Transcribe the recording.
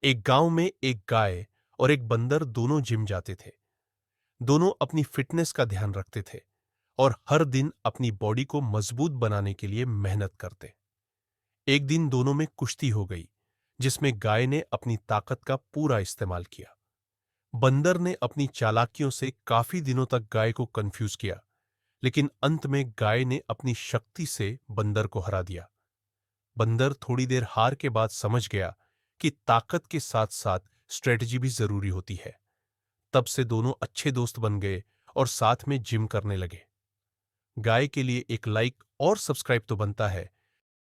एक गांव में एक गाय और एक बंदर दोनों जिम जाते थे। दोनों अपनी फिटनेस का ध्यान रखते थे और हर दिन अपनी बॉडी को मजबूत बनाने के लिए मेहनत करते। एक दिन दोनों में कुश्ती हो गई, जिसमें गाय ने अपनी ताकत का पूरा इस्तेमाल किया। बंदर ने अपनी चालाकियों से काफी दिनों तक गाय को कंफ्यूज किया, लेकिन अंत में गाय ने अपनी शक्ति से बंदर को हरा दिया। बंदर थोड़ी देर हार के बाद समझ गया कि ताकत के साथ साथ स्ट्रेटजी भी जरूरी होती है। तब से दोनों अच्छे दोस्त बन गए और साथ में जिम करने लगे। गाय के लिए एक लाइक और सब्सक्राइब तो बनता है,